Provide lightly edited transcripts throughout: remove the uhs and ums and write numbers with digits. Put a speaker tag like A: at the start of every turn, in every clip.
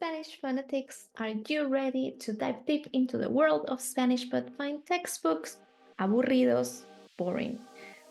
A: Spanish fanatics, are you ready to dive deep into the world of Spanish but find textbooks aburridos, boring?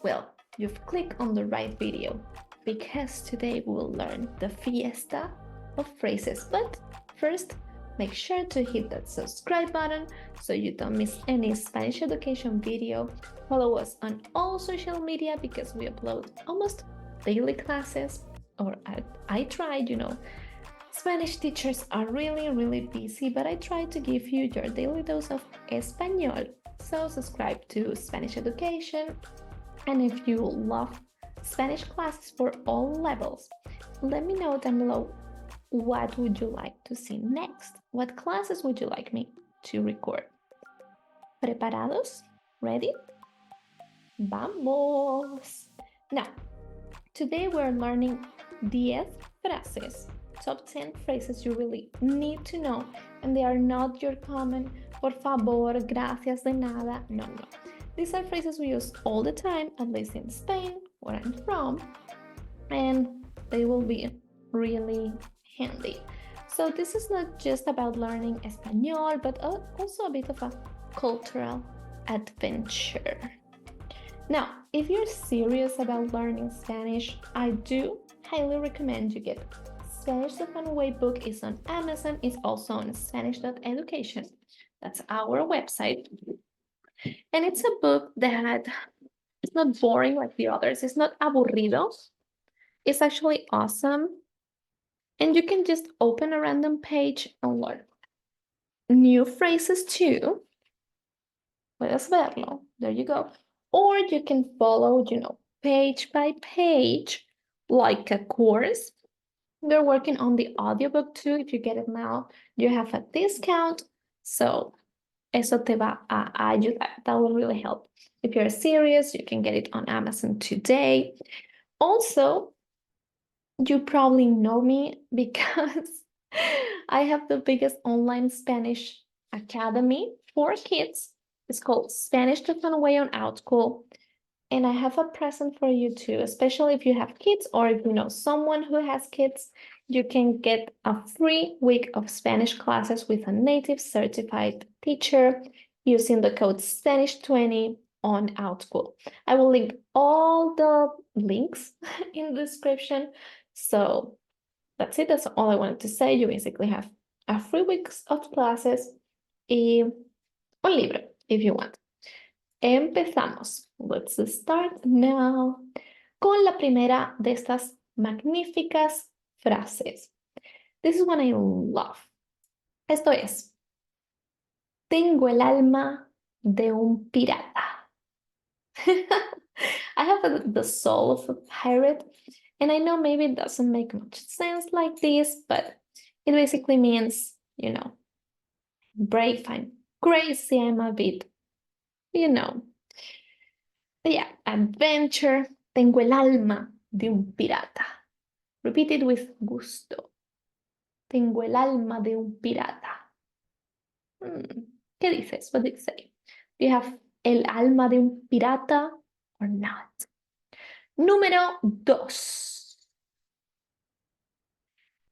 A: Well, you've clicked on the right video because today we'll learn the fiesta of phrases. But first, make sure to hit that subscribe button so you don't miss any Spanish education video. Follow us on all social media because we upload almost daily classes, or I tried, Spanish teachers are really busy, but I try to give you your daily dose of Español. So subscribe to Spanish Education. And if you love Spanish classes for all levels, let me know down below what would you like to see next? What classes would you like me to record? ¿Preparados? Ready? ¡Vamos! Now, today we're learning 10 frases, top 10 phrases you really need to know, and they are not your common por favor, gracias, de nada. No. These are phrases we use all the time, at least in Spain, where I'm from, and they will be really handy. So this is not just about learning Español, but also a bit of a cultural adventure. Now, if you're serious about learning Spanish, I do highly recommend you get Spanish the Fun Way book. Is on Amazon. It's also on Spanish.Education. That's our website. And it's a book that it's not boring like the others. It's not aburrido. It's actually awesome. And you can just open a random page and learn new phrases too. Puedes verlo. There you go. Or you can follow, page by page, like a course. We're working on the audiobook too. If you get it now, you have a discount. So eso te va a ayudar. That will really help. If you're serious, you can get it on Amazon today. Also, you probably know me because I have the biggest online Spanish academy for kids. It's called Spanish the Fun Way on Outschool. And I have a present for you too, especially if you have kids or if you know someone who has kids. You can get a free week of Spanish classes with a native certified teacher using the code Spanish20 on Outschool. I will link all the links in the description. So that's it. That's all I wanted to say. You basically have a free week of classes y un libro if you want. Empezamos. Let's start now con la primera de estas magníficas frases. This is one I love. Esto es: tengo el alma de un pirata. I have the soul of a pirate, and I know maybe it doesn't make much sense like this, but it basically means, brave, I'm crazy, I'm a bit, yeah, adventure. Tengo el alma de un pirata. Repeat it with gusto. Tengo el alma de un pirata. ¿Qué dices? What do you say? Do you have el alma de un pirata or not? Número 2.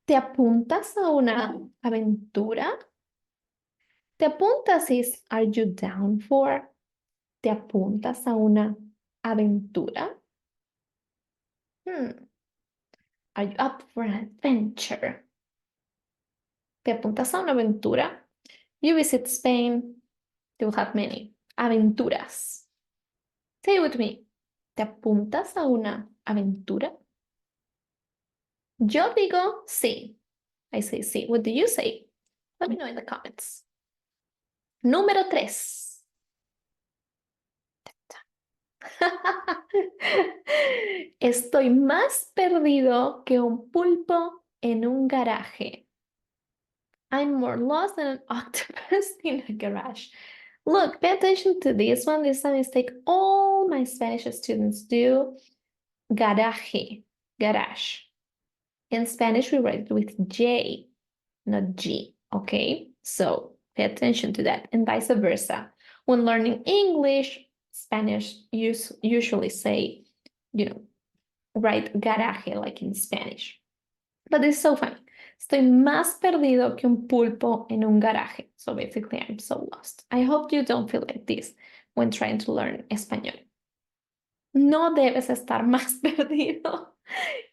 A: ¿Te apuntas a una aventura? ¿Te apuntas is are you down for? ¿Te apuntas a una aventura? Are you up for an adventure? ¿Te apuntas a una aventura? You visit Spain, you will have many aventuras. Say it with me. ¿Te apuntas a una aventura? Yo digo sí. I say sí. What do you say? Let me know in the comments. Número 3. Estoy más perdido que un pulpo en un garaje. I'm more lost than an octopus in a garage. Look, pay attention to this one. This is a mistake all my Spanish students do. Garaje, garage. In Spanish, we write it with J, not G, okay? So pay attention to that, and vice versa. When learning English, Spanish usually say, write garaje like in Spanish. But it's so funny. Estoy más perdido que un pulpo en un garaje. So basically, I'm so lost. I hope you don't feel like this when trying to learn español. No debes estar más perdido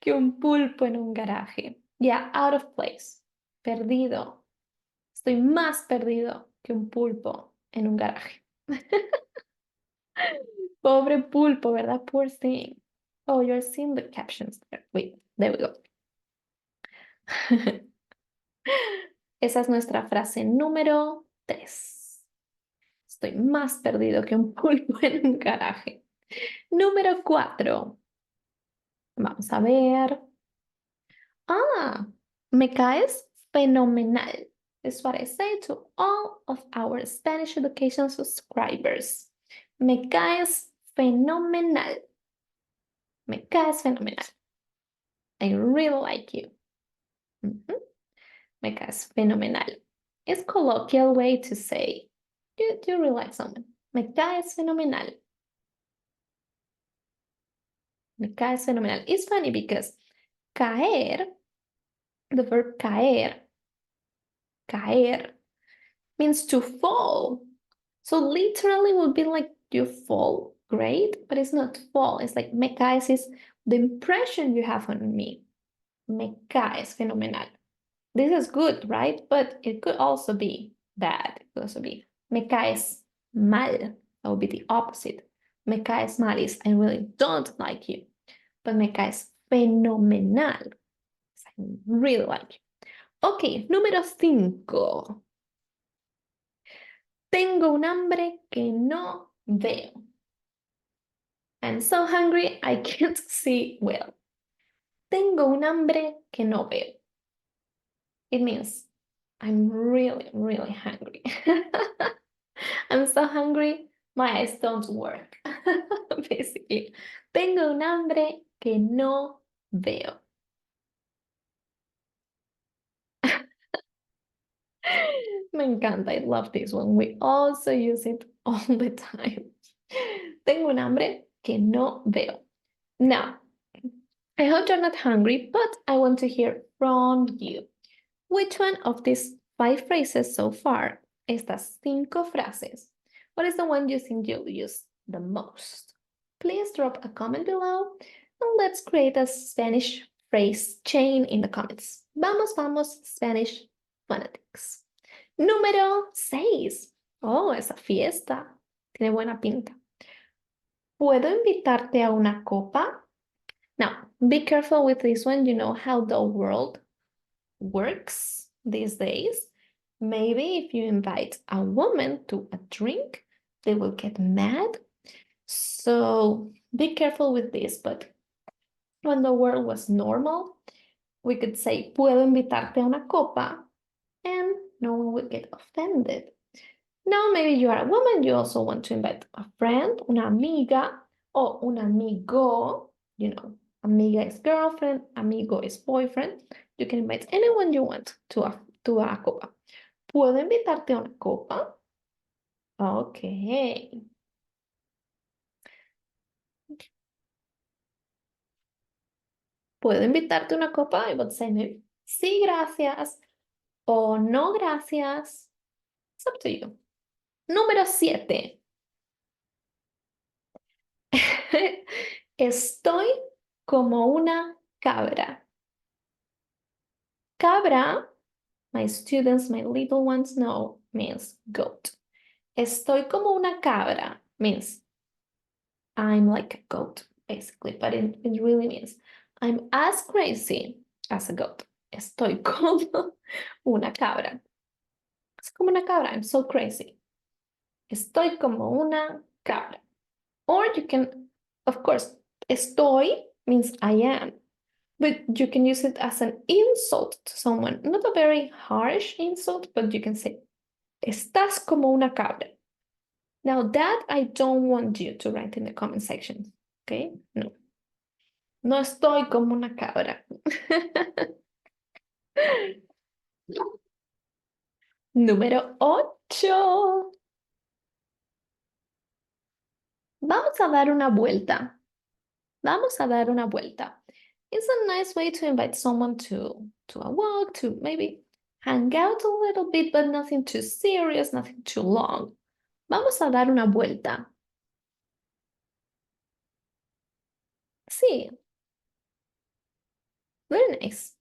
A: que un pulpo en un garaje. Yeah, out of place. Perdido. Estoy más perdido que un pulpo en un garaje. Pobre pulpo, ¿verdad? Poor thing. Oh, you're seeing the captions there. Wait, there we go. Esa es nuestra frase número 3. Estoy más perdido que un pulpo en un garaje. Número 4. Vamos a ver. Ah, me caes fenomenal. Is what I say to all of our Spanish education subscribers. Me caes fenomenal. Me caes fenomenal. I really like you. Me caes fenomenal. It's a colloquial way to say you really like someone. Me caes fenomenal. Me caes fenomenal. It's funny because caer, the verb caer means to fall. So literally would be like you fall great, but it's not fall. It's like me caes is the impression you have on me. Me caes fenomenal. This is good, right? But it could also be bad. It could also be me caes mal. That would be the opposite. Me caes mal is I really don't like you. But me caes fenomenal. I really like you. Ok, número 5. Tengo un hambre que no veo. I'm so hungry I can't see well. Tengo un hambre que no veo. It means I'm really, really hungry. I'm so hungry, my eyes don't work. Basically, tengo un hambre que no veo. Me encanta, I love this one. We also use it all the time. Tengo un hambre que no veo. Now, I hope you're not hungry, but I want to hear from you. Which one of these 5 phrases so far, estas 5 frases, what is the one you think you'll use the most? Please drop a comment below and let's create a Spanish phrase chain in the comments. Vamos, vamos, Spanish phonetics. Número 6. Oh, esa fiesta. Tiene buena pinta. ¿Puedo invitarte a una copa? Now, be careful with this one. You know how the world works these days. Maybe if you invite a woman to a drink, they will get mad. So be careful with this. But when the world was normal, we could say, ¿puedo invitarte a una copa? And no one would get offended. Now, maybe you are a woman, you also want to invite a friend, una amiga, or un amigo. You know, amiga is girlfriend, amigo is boyfriend. You can invite anyone you want to a copa. ¿Puedo invitarte a una copa? Okay. ¿Puedo invitarte a una copa? I would say maybe, sí, gracias, o no, gracias. It's up to you. Número 7. Estoy como una cabra. Cabra, my students, my little ones know, means goat. Estoy como una cabra means I'm like a goat, basically, but it really means I'm as crazy as a goat. Estoy como una cabra. Es como una cabra, I'm so crazy. Estoy como una cabra. Or you can, of course, estoy means I am. But you can use it as an insult to someone. Not a very harsh insult, but you can say, estás como una cabra. Now that I don't want you to write in the comment section, okay? No. No estoy como una cabra. Número 8. Vamos a dar una vuelta. Vamos a dar una vuelta. It's a nice way to invite someone to a walk, to maybe hang out a little bit, but nothing too serious, nothing too long. Vamos a dar una vuelta. Sí, very nice.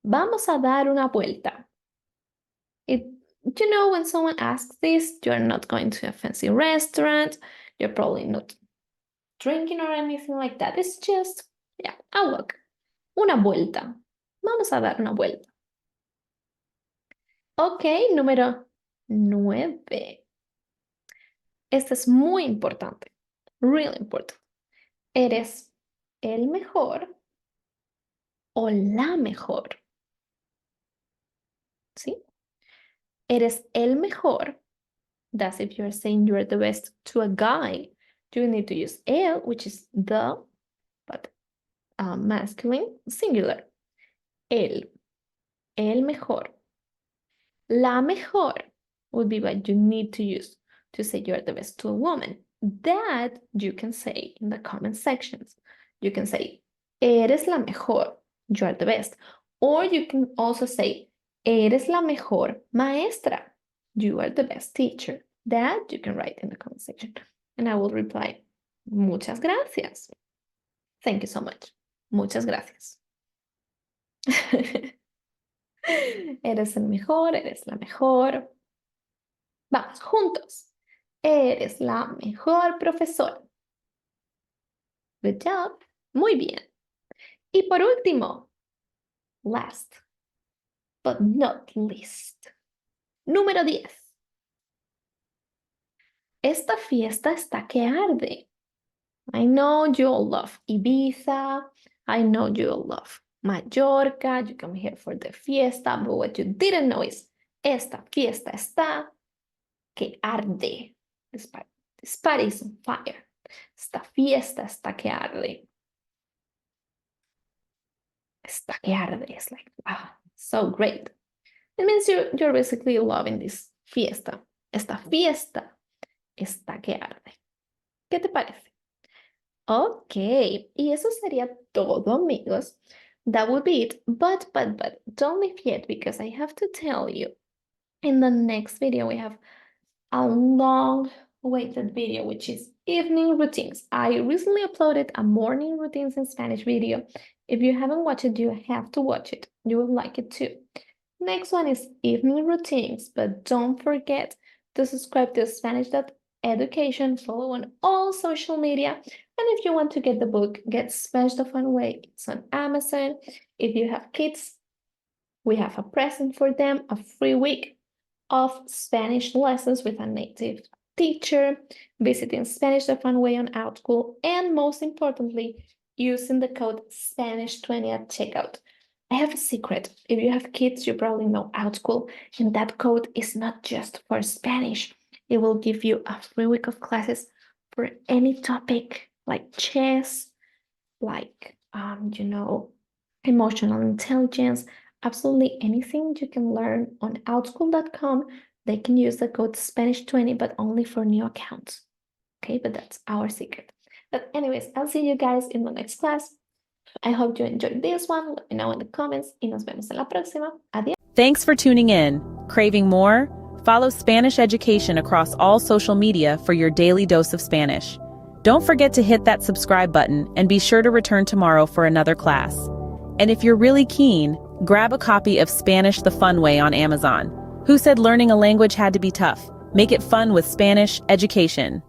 A: Vamos a dar una vuelta. When someone asks this, you're not going to a fancy restaurant, you're probably not drinking or anything like that. It's just, a walk. Una vuelta. Vamos a dar una vuelta. Ok, número 9. Este es muy importante. Really important. ¿Eres el mejor o la mejor? ¿Sí? ¿Eres el mejor? That's if you're saying you're the best to a guy. You need to use el, which is the, but masculine, singular. El mejor. La mejor would be what you need to use to say you're the best to a woman. That you can say in the comment sections. You can say, eres la mejor, you are the best. Or you can also say, eres la mejor maestra, you are the best teacher. That you can write in the comment section. And I will reply, muchas gracias. Thank you so much. Muchas gracias. Eres el mejor, eres la mejor. Vamos, juntos. Eres la mejor profesora. Good job. Muy bien. Y por último, last but not least. Número 10. Esta fiesta está que arde. I know you all love Ibiza. I know you all love Mallorca. You come here for the fiesta, but what you didn't know is esta fiesta está que arde. This party is on fire. Esta fiesta está que arde. Está que arde. It's like, wow, so great. It means you're basically loving this fiesta. Esta fiesta está que arde. ¿Qué te parece? Ok, y eso sería todo, amigos. That would be it. But don't leave yet, because I have to tell you, in the next video we have a long-awaited video, which is evening routines. I recently uploaded a morning routines in Spanish video. If you haven't watched it, you have to watch it. You will like it too. Next one is evening routines, but don't forget to subscribe to Spanish.Education, follow on all social media, and if you want to get the book, Get Spanish the Fun Way, it's on Amazon. If you have kids, we have a present for them, a free week of Spanish lessons with a native teacher, visiting Spanish the Fun Way on OutSchool, and most importantly, using the code Spanish20 at checkout. I have a secret. If you have kids, you probably know OutSchool, and that code is not just for Spanish. It will give you a free week of classes for any topic, like chess, like, emotional intelligence, absolutely anything you can learn on outschool.com. They can use the code Spanish20, but only for new accounts. Okay, but that's our secret. But anyways, I'll see you guys in the next class. I hope you enjoyed this one. Let me know in the comments y nos vemos en la próxima. Adiós.
B: Thanks for tuning in. Craving more? Follow Spanish Education across all social media for your daily dose of Spanish. Don't forget to hit that subscribe button and be sure to return tomorrow for another class. And if you're really keen, grab a copy of Spanish the Fun Way on Amazon. Who said learning a language had to be tough? Make it fun with Spanish Education.